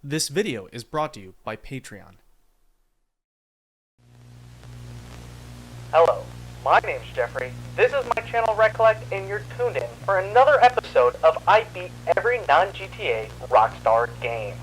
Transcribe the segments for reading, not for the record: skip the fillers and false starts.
This video is brought to you by Patreon. Hello, my name's Jeffrey, this is my channel Recollect, and you're tuned in for another episode of I Beat Every Non-GTA Rockstar Game.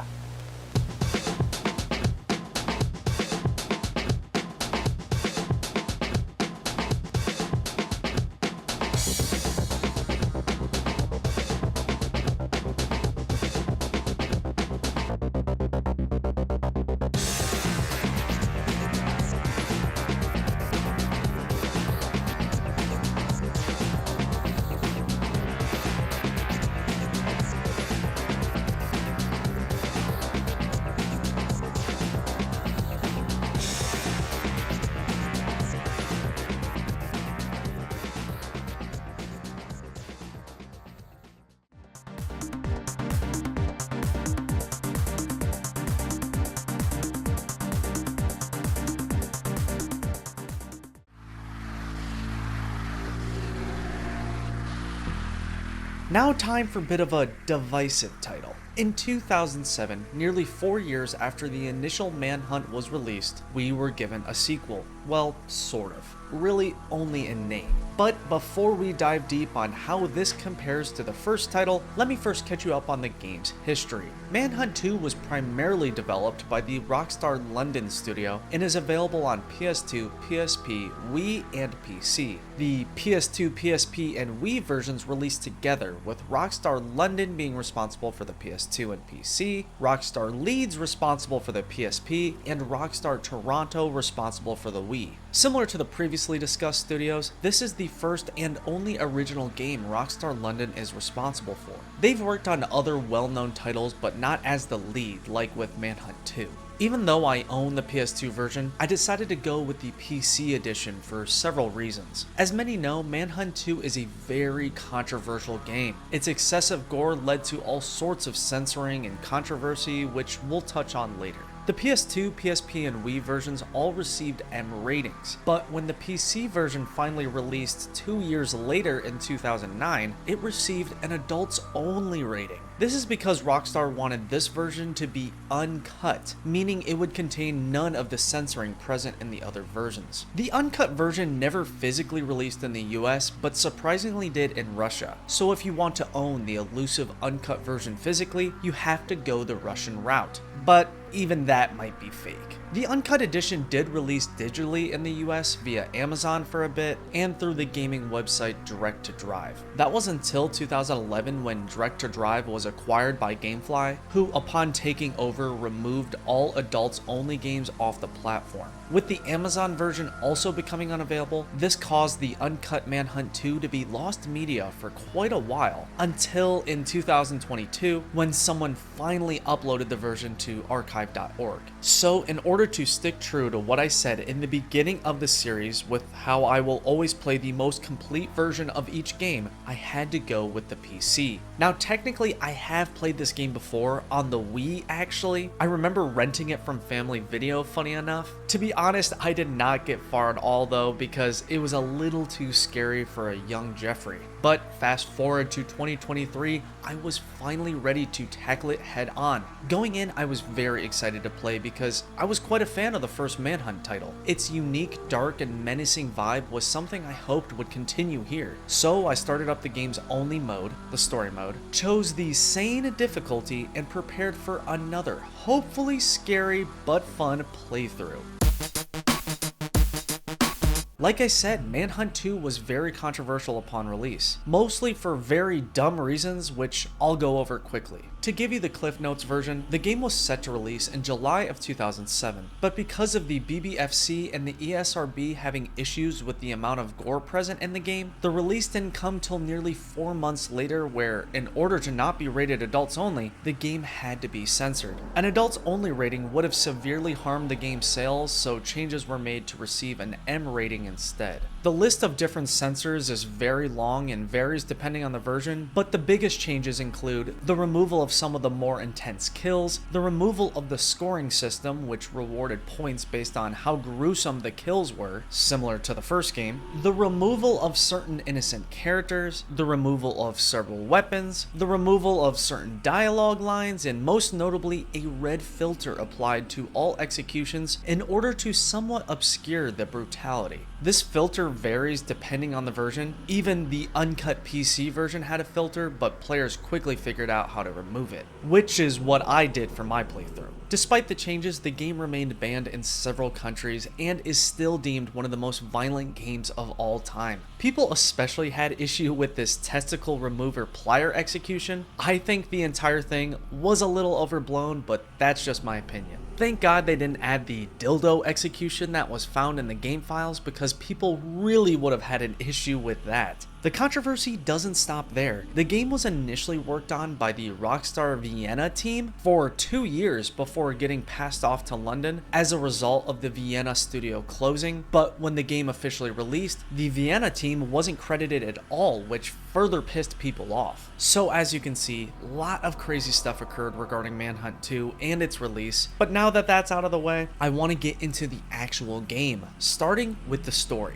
Now time for a bit of a divisive title. In 2007, nearly 4 years after the initial Manhunt was released, we were given a sequel. Well, sort of. Really only in name. But before we dive deep on how this compares to the first title, let me first catch you up on the game's history. Manhunt 2 was primarily developed by the Rockstar London studio and is available on PS2, PSP, Wii, and PC. The PS2, PSP, and Wii versions released together, with Rockstar London being responsible for the PS2 and PC, Rockstar Leeds responsible for the PSP, and Rockstar Toronto responsible for the Wii. Similar to the previously discussed studios, this is the first and only original game Rockstar London is responsible for. They've worked on other well-known titles, but not as the lead, like with Manhunt 2. Even though I own the PS2 version, I decided to go with the PC edition for several reasons. As many know, Manhunt 2 is a very controversial game. Its excessive gore led to all sorts of censoring and controversy, which we'll touch on later. The PS2, PSP, and Wii versions all received M ratings, but when the PC version finally released 2 years later in 2009, it received an adults-only rating. This is because Rockstar wanted this version to be uncut, meaning it would contain none of the censoring present in the other versions. The uncut version never physically released in the US, but surprisingly did in Russia, so if you want to own the elusive uncut version physically, you have to go the Russian route. But even that might be fake. The Uncut Edition did release digitally in the US via Amazon for a bit and through the gaming website Direct to Drive. That was until 2011 when Direct to Drive was acquired by Gamefly, who upon taking over removed all adults only games off the platform. With the Amazon version also becoming unavailable, this caused the Uncut Manhunt 2 to be lost media for quite a while, until in 2022 when someone finally uploaded the version to archive.org. So in order to stick true to what I said in the beginning of the series with how I will always play the most complete version of each game, I had to go with the PC. Now technically I have played this game before on the Wii actually. I remember renting it from Family Video, funny enough. To be honest, I did not get far at all though because it was a little too scary for a young Jeffrey. But fast forward to 2023, I was finally ready to tackle it head on. Going in, I was very excited to play because I was quite a fan of the first Manhunt title. Its unique, dark, and menacing vibe was something I hoped would continue here. So I started up the game's only mode, the story mode, chose the sane difficulty, and prepared for another, hopefully scary but fun playthrough. Like I said, Manhunt 2 was very controversial upon release, mostly for very dumb reasons which I'll go over quickly. To give you the Cliff Notes version, the game was set to release in July of 2007, but because of the BBFC and the ESRB having issues with the amount of gore present in the game, the release didn't come till nearly 4 months later where, in order to not be rated adults only, the game had to be censored. An adults only rating would have severely harmed the game's sales, so changes were made to receive an M rating instead. The list of different sensors is very long and varies depending on the version, but the biggest changes include the removal of some of the more intense kills, the removal of the scoring system, which rewarded points based on how gruesome the kills were, similar to the first game, the removal of certain innocent characters, the removal of several weapons, the removal of certain dialogue lines, and most notably a red filter applied to all executions in order to somewhat obscure the brutality. This filter varies depending on the version. Even the uncut PC version had a filter, but players quickly figured out how to remove it, which is what I did for my playthrough. Despite the changes, the game remained banned in several countries and is still deemed one of the most violent games of all time. People especially had issue with this testicle remover plier execution. I think the entire thing was a little overblown, but that's just my opinion. Thank God they didn't add the dildo execution that was found in the game files, because people really would have had an issue with that. The controversy doesn't stop there. The game was initially worked on by the Rockstar Vienna team for 2 years before getting passed off to London as a result of the Vienna studio closing, but when the game officially released, the Vienna team wasn't credited at all, which further pissed people off. So as you can see, a lot of crazy stuff occurred regarding Manhunt 2 and its release, but now that that's out of the way, I want to get into the actual game, starting with the story.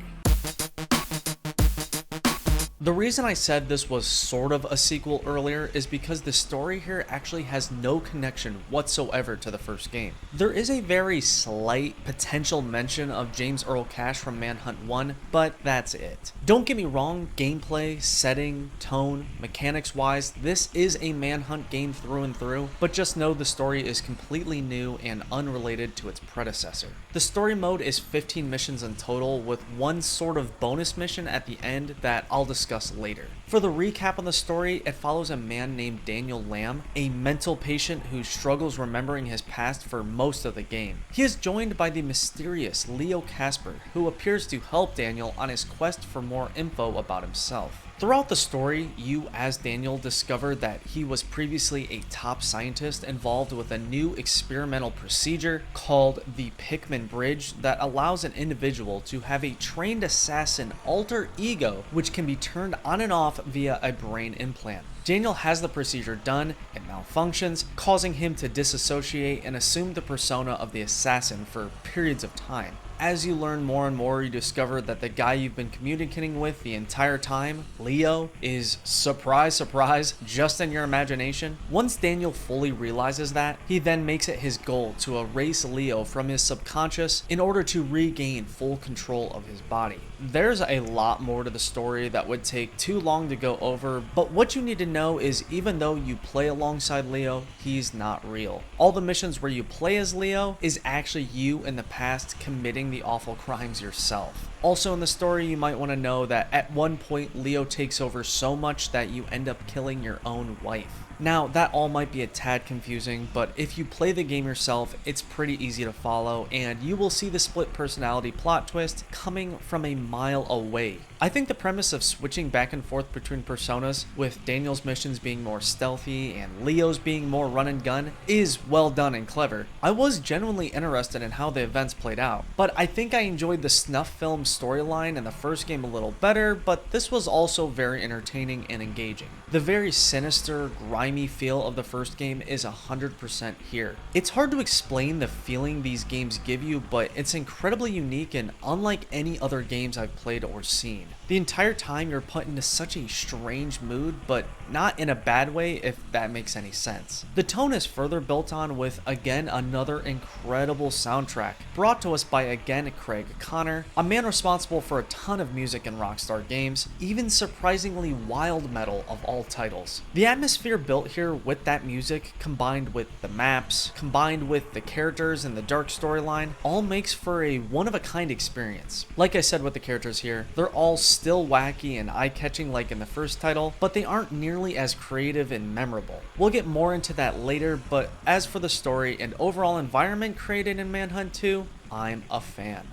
The reason I said this was sort of a sequel earlier is because the story here actually has no connection whatsoever to the first game. There is a very slight potential mention of James Earl Cash from Manhunt 1, but that's it. Don't get me wrong, gameplay, setting, tone, mechanics wise, this is a Manhunt game through and through, but just know the story is completely new and unrelated to its predecessor. The story mode is 15 missions in total, with one sort of bonus mission at the end that I'll discuss later. For the recap on the story, it follows a man named Daniel Lamb, a mental patient who struggles remembering his past for most of the game. He is joined by the mysterious Leo Casper, who appears to help Daniel on his quest for more info about himself. Throughout the story, you as Daniel discover that he was previously a top scientist involved with a new experimental procedure called the Pickman Bridge that allows an individual to have a trained assassin alter ego which can be turned on and off via a brain implant. Daniel has the procedure done, it malfunctions, causing him to disassociate and assume the persona of the assassin for periods of time. As you learn more and more, you discover that the guy you've been communicating with the entire time, Leo, is, surprise, surprise, just in your imagination. Once Daniel fully realizes that, he then makes it his goal to erase Leo from his subconscious in order to regain full control of his body. There's a lot more to the story that would take too long to go over, but what you need to know is even though you play alongside Leo, he's not real. All the missions where you play as Leo is actually you in the past committing the awful crimes yourself. Also in the story, you might want to know that at one point Leo takes over so much that you end up killing your own wife. Now, that all might be a tad confusing, but if you play the game yourself, it's pretty easy to follow, and you will see the split personality plot twist coming from a mile away. I think the premise of switching back and forth between personas, with Daniel's missions being more stealthy and Leo's being more run and gun, is well done and clever. I was genuinely interested in how the events played out, but I think I enjoyed the snuff film storyline in the first game a little better, but this was also very entertaining and engaging. The very sinister, grimy feel of the first game is 100% here. It's hard to explain the feeling these games give you, but it's incredibly unique and unlike any other games I've played or seen. The entire time you're put into such a strange mood, but not in a bad way if that makes any sense. The tone is further built on with, again, another incredible soundtrack, brought to us by, again, Craig Connor, a man responsible for a ton of music in Rockstar games, even surprisingly wild metal of all titles. The atmosphere built here with that music, combined with the maps, combined with the characters and the dark storyline, all makes for a one-of-a-kind experience. Like I said with the characters here, they're all still wacky and eye-catching like in the first title, but they aren't nearly as creative and memorable. We'll get more into that later, but as for the story and overall environment created in Manhunt 2, I'm a fan.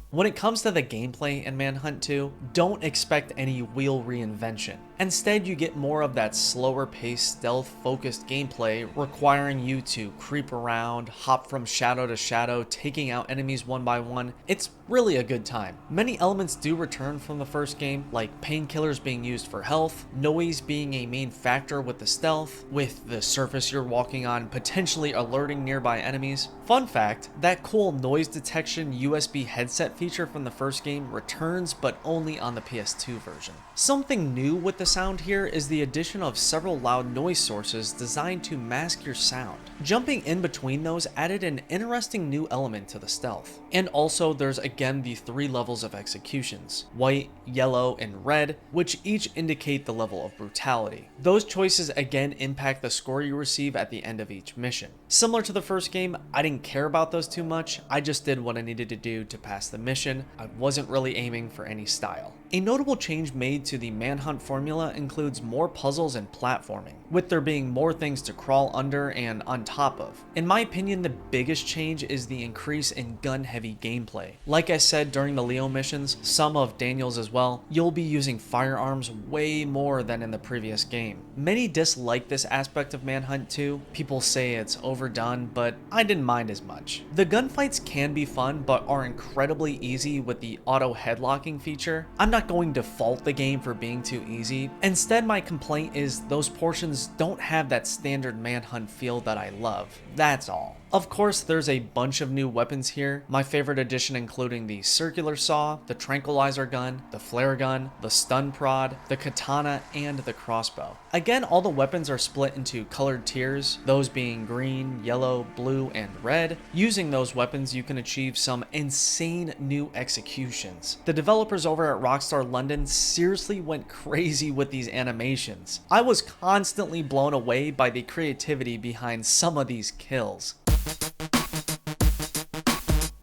When it comes to the gameplay in Manhunt 2, don't expect any wheel reinvention. Instead, you get more of that slower paced, stealth focused gameplay requiring you to creep around, hop from shadow to shadow, taking out enemies one by one. It's really a good time. Many elements do return from the first game, like painkillers being used for health, noise being a main factor with the stealth, with the surface you're walking on potentially alerting nearby enemies. Fun fact, that cool noise detection USB headset feature from the first game returns, but only on the PS2 version. Something new with the sound here is the addition of several loud noise sources designed to mask your sound. Jumping in between those added an interesting new element to the stealth. And also there's again the 3 levels of executions, white, yellow, and red, which each indicate the level of brutality. Those choices again impact the score you receive at the end of each mission. Similar to the first game, I didn't care about those too much, I just did what I needed to do to pass the mission. I wasn't really aiming for any style. A notable change made to the Manhunt formula includes more puzzles and platforming, with there being more things to crawl under and on top of. In my opinion, the biggest change is the increase in gun-heavy gameplay. Like I said during the Leo missions, some of Daniel's as well, you'll be using firearms way more than in the previous game. Many dislike this aspect of Manhunt 2. People say it's overdone, but I didn't mind as much. The gunfights can be fun, but are incredibly easy with the auto headlocking feature. I'm not going to fault the game for being too easy. Instead, my complaint is those portions don't have that standard Manhunt feel that I love. That's all. Of course, there's a bunch of new weapons here, my favorite addition including the circular saw, the tranquilizer gun, the flare gun, the stun prod, the katana, and the crossbow. Again, all the weapons are split into colored tiers, those being green, yellow, blue, and red. Using those weapons, you can achieve some insane new executions. The developers over at Rockstar London seriously went crazy with these animations. I was constantly blown away by the creativity behind some of these kills.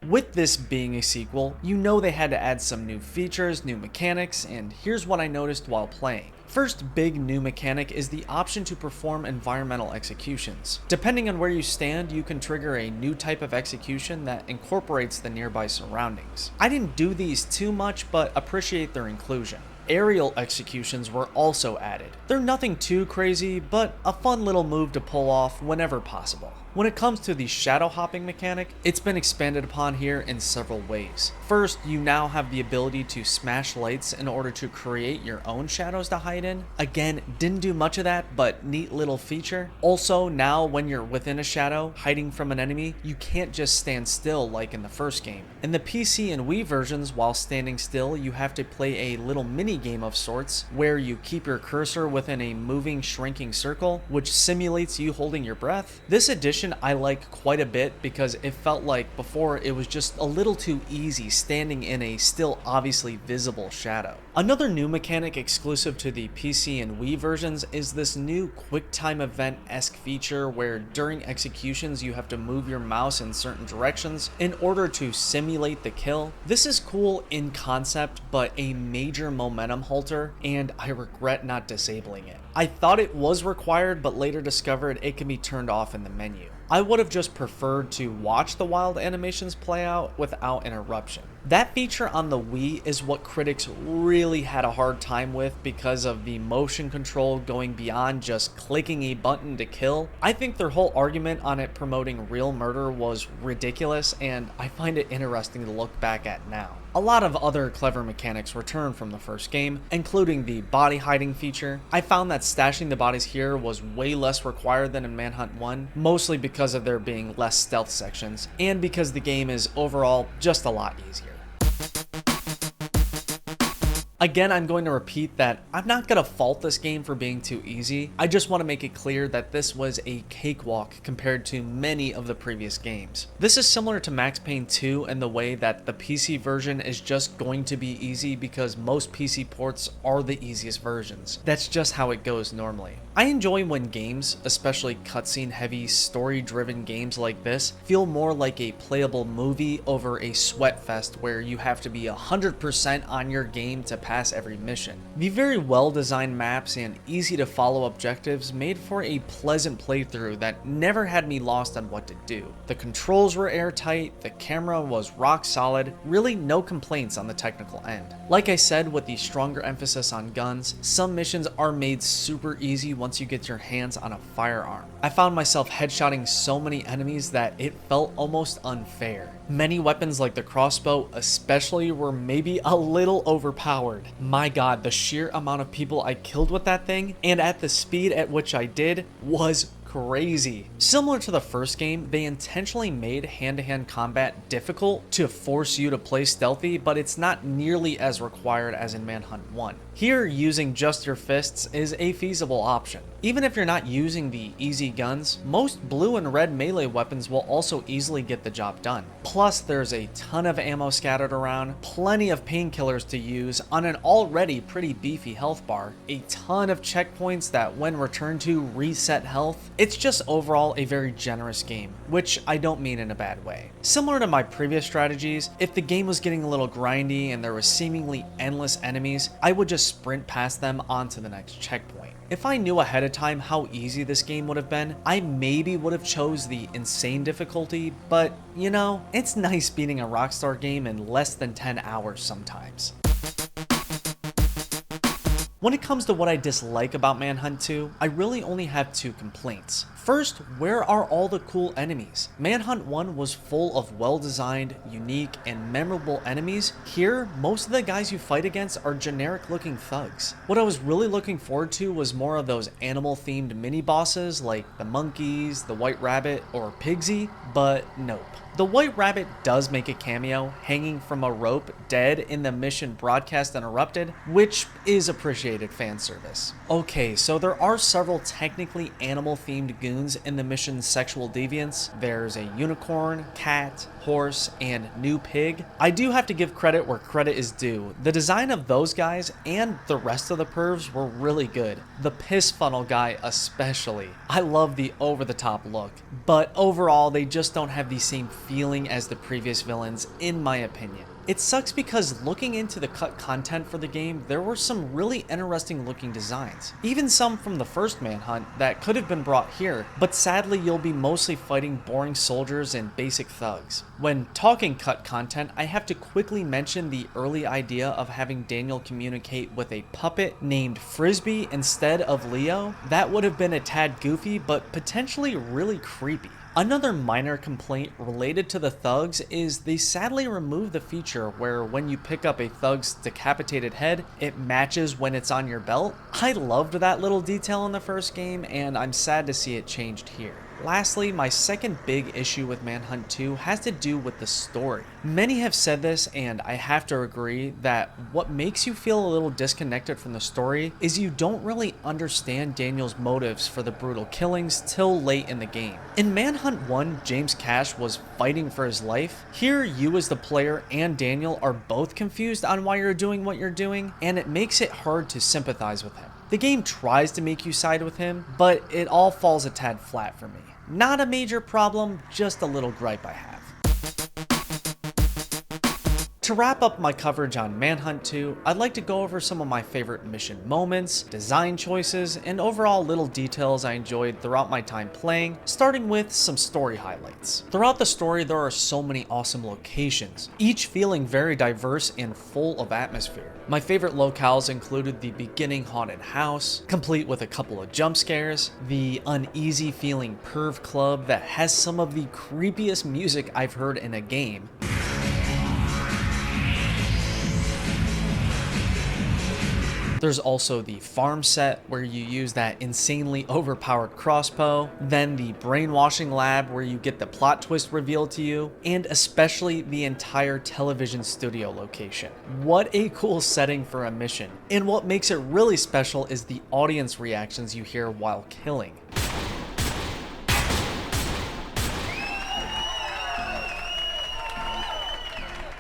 With this being a sequel, you know they had to add some new features, new mechanics, and here's what I noticed while playing. First big new mechanic is the option to perform environmental executions. Depending on where you stand, you can trigger a new type of execution that incorporates the nearby surroundings. I didn't do these too much, but appreciate their inclusion. Aerial executions were also added. They're nothing too crazy, but a fun little move to pull off whenever possible. When it comes to the shadow hopping mechanic, it's been expanded upon here in several ways. First, you now have the ability to smash lights in order to create your own shadows to hide in. Again, didn't do much of that, but neat little feature. Also, now when you're within a shadow, hiding from an enemy, you can't just stand still like in the first game. In the PC and Wii versions, while standing still, you have to play a little mini game of sorts, where you keep your cursor within a moving, shrinking circle, which simulates you holding your breath. This addition I like quite a bit because it felt like before it was just a little too easy standing in a still obviously visible shadow. Another new mechanic exclusive to the PC and Wii versions is this new QuickTime event-esque feature where during executions you have to move your mouse in certain directions in order to simulate the kill. This is cool in concept, but a major momentum halter, and I regret not disabling it. I thought it was required, but later discovered it can be turned off in the menu. I would have just preferred to watch the wild animations play out without interruption. That feature on the Wii is what critics really had a hard time with because of the motion control going beyond just clicking a button to kill. I think their whole argument on it promoting real murder was ridiculous, and I find it interesting to look back at now. A lot of other clever mechanics return from the first game, including the body hiding feature. I found that stashing the bodies here was way less required than in Manhunt 1, mostly because of there being less stealth sections, and because the game is overall just a lot easier. Again, I'm going to repeat that I'm not going to fault this game for being too easy. I just want to make it clear that this was a cakewalk compared to many of the previous games. This is similar to Max Payne 2 in the way that the PC version is just going to be easy because most PC ports are the easiest versions. That's just how it goes normally. I enjoy when games, especially cutscene heavy, story-driven games like this, feel more like a playable movie over a sweat fest where you have to be 100% on your game to pass pass every mission. The very well designed maps and easy to follow objectives made for a pleasant playthrough that never had me lost on what to do. The controls were airtight, the camera was rock solid, really no complaints on the technical end. Like I said, with the stronger emphasis on guns, some missions are made super easy once you get your hands on a firearm. I found myself headshotting so many enemies that it felt almost unfair. Many weapons like the crossbow especially were maybe a little overpowered. My god, the sheer amount of people I killed with that thing, and at the speed at which I did, was crazy. Similar to the first game, they intentionally made hand-to-hand combat difficult to force you to play stealthy, but it's not nearly as required as in Manhunt 1. Here, using just your fists is a feasible option. Even if you're not using the easy guns, most blue and red melee weapons will also easily get the job done. Plus, there's a ton of ammo scattered around, plenty of painkillers to use on an already pretty beefy health bar, a ton of checkpoints that when returned to reset health. It's just overall a very generous game, which I don't mean in a bad way. Similar to my previous strategies, if the game was getting a little grindy and there was seemingly endless enemies, I would just sprint past them onto the next checkpoint. If I knew ahead of time how easy this game would have been, I maybe would have chose the insane difficulty, but you know, it's nice beating a Rockstar game in less than 10 hours sometimes. When it comes to what I dislike about Manhunt 2, I really only have two complaints. First, where are all the cool enemies? Manhunt 1 was full of well-designed, unique, and memorable enemies. Here, most of the guys you fight against are generic-looking thugs. What I was really looking forward to was more of those animal-themed mini-bosses like the monkeys, the white rabbit, or Pigsy, but nope. The White Rabbit does make a cameo, hanging from a rope, dead in the mission Broadcast Interrupted, which is appreciated fan service. Okay, so there are several technically animal-themed goons in the mission's Sexual Deviants. There's a unicorn, cat, horse, and new pig. I do have to give credit where credit is due. The design of those guys and the rest of the pervs were really good. The piss funnel guy especially. I love the over-the-top look, but overall they just don't have the same feeling as the previous villains, in my opinion. It sucks because looking into the cut content for the game, there were some really interesting looking designs. Even some from the first Manhunt that could have been brought here, but sadly you'll be mostly fighting boring soldiers and basic thugs. When talking cut content, I have to quickly mention the early idea of having Daniel communicate with a puppet named Frisbee instead of Leo. That would have been a tad goofy, but potentially really creepy. Another minor complaint related to the thugs is they sadly removed the feature where when you pick up a thug's decapitated head, it matches when it's on your belt. I loved that little detail in the first game, and I'm sad to see it changed here. Lastly, my second big issue with Manhunt 2 has to do with the story. Many have said this, and I have to agree, that what makes you feel a little disconnected from the story is you don't really understand Daniel's motives for the brutal killings till late in the game. In Manhunt 1, James Cash was fighting for his life. Here, you as the player and Daniel are both confused on why you're doing what you're doing, and it makes it hard to sympathize with him. The game tries to make you side with him, but it all falls a tad flat for me. Not a major problem, just a little gripe I have. To wrap up my coverage on Manhunt 2, I'd like to go over some of my favorite mission moments, design choices, and overall little details I enjoyed throughout my time playing, starting with some story highlights. Throughout the story, there are so many awesome locations, each feeling very diverse and full of atmosphere. My favorite locales included the beginning haunted house, complete with a couple of jump scares, the uneasy feeling perv club that has some of the creepiest music I've heard in a game, there's also the farm set where you use that insanely overpowered crossbow, then the brainwashing lab where you get the plot twist revealed to you, and especially the entire television studio location. What a cool setting for a mission. And what makes it really special is the audience reactions you hear while killing.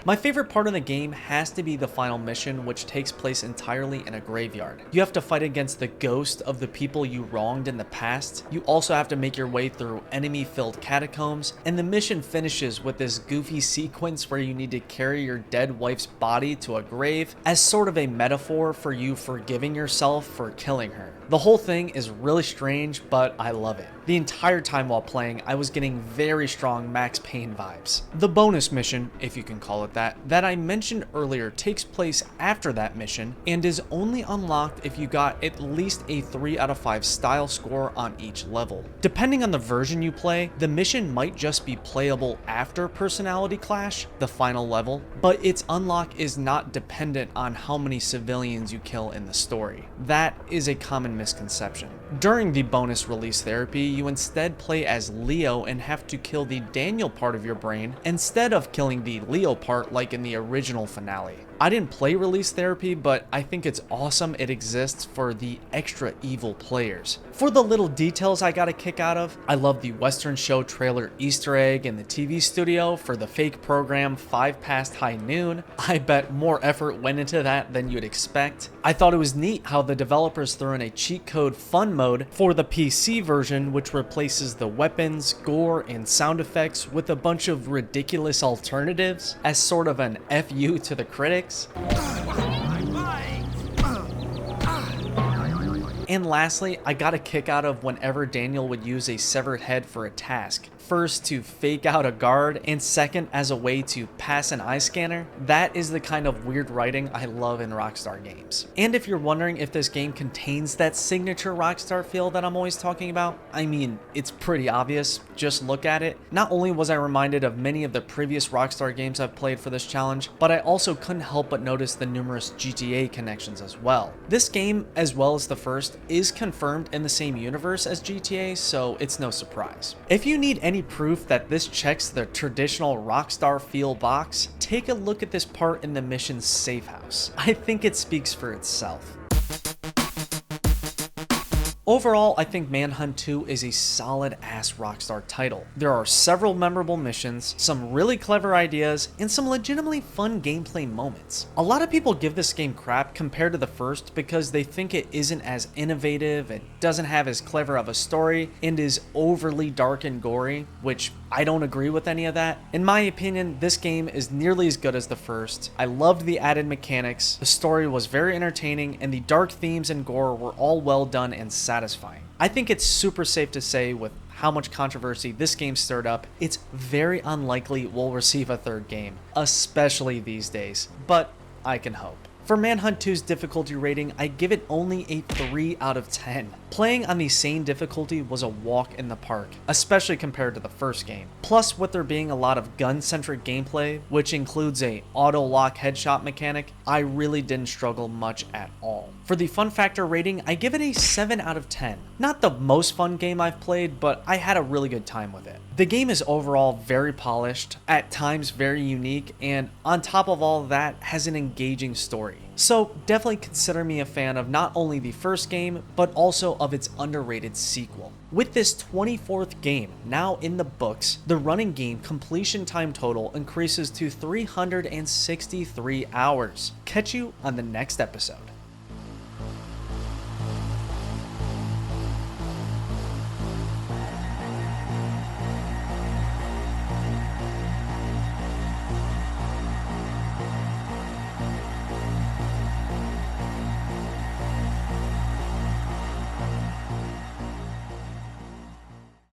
My favorite part of the game has to be the final mission, which takes place entirely in a graveyard. You have to fight against the ghost of the people you wronged in the past. You also have to make your way through enemy-filled catacombs, and the mission finishes with this goofy sequence where you need to carry your dead wife's body to a grave as sort of a metaphor for you forgiving yourself for killing her. The whole thing is really strange, but I love it. The entire time while playing, I was getting very strong Max Payne vibes. The bonus mission, if you can call it that I mentioned earlier takes place after that mission and is only unlocked if you got at least a 3 out of 5 style score on each level. Depending on the version you play, the mission might just be playable after Personality Clash, the final level, but its unlock is not dependent on how many civilians you kill in the story. That is a common misconception. During the bonus release therapy, you instead play as Leo and have to kill the Daniel part of your brain instead of killing the Leo part like in the original finale. I didn't play release therapy, but I think it's awesome it exists for the extra evil players. For the little details I got a kick out of, I love the Western Show trailer Easter egg in the TV studio for the fake program 5 past high noon. I bet more effort went into that than you'd expect. I thought it was neat how the developers threw in a cheat code fun mode for the PC version, which replaces the weapons, gore, and sound effects with a bunch of ridiculous alternatives as sort of an FU to the critics. And lastly, I got a kick out of whenever Daniel would use a severed head for a task. First, to fake out a guard, and second, as a way to pass an eye scanner. That is the kind of weird writing I love in Rockstar games. And if you're wondering if this game contains that signature Rockstar feel that I'm always talking about, I mean, it's pretty obvious. Just look at it. Not only was I reminded of many of the previous Rockstar games I've played for this challenge, but I also couldn't help but notice the numerous GTA connections as well. This game, as well as the first, is confirmed in the same universe as GTA, so it's no surprise. If you need any proof that this checks the traditional Rockstar feel box, take a look at this part in the mission's safe house. I think it speaks for itself. Overall, I think Manhunt 2 is a solid-ass Rockstar title. There are several memorable missions, some really clever ideas, and some legitimately fun gameplay moments. A lot of people give this game crap compared to the first because they think it isn't as innovative, it doesn't have as clever of a story, and is overly dark and gory, which I don't agree with any of that. In my opinion, this game is nearly as good as the first. I loved the added mechanics, the story was very entertaining, and the dark themes and gore were all well done and satisfying. I think it's super safe to say with how much controversy this game stirred up, it's very unlikely we'll receive a third game, especially these days, but I can hope. For Manhunt 2's difficulty rating, I give it only a 3 out of 10. Playing on the same difficulty was a walk in the park, especially compared to the first game. Plus, with there being a lot of gun-centric gameplay, which includes a auto-lock headshot mechanic, I really didn't struggle much at all. For the fun factor rating, I give it a 7 out of 10. Not the most fun game I've played, but I had a really good time with it. The game is overall very polished, at times very unique, and on top of all that, has an engaging story. So definitely consider me a fan of not only the first game, but also of its underrated sequel. With this 24th game now in the books, the running game completion time total increases to 363 hours. Catch you on the next episode.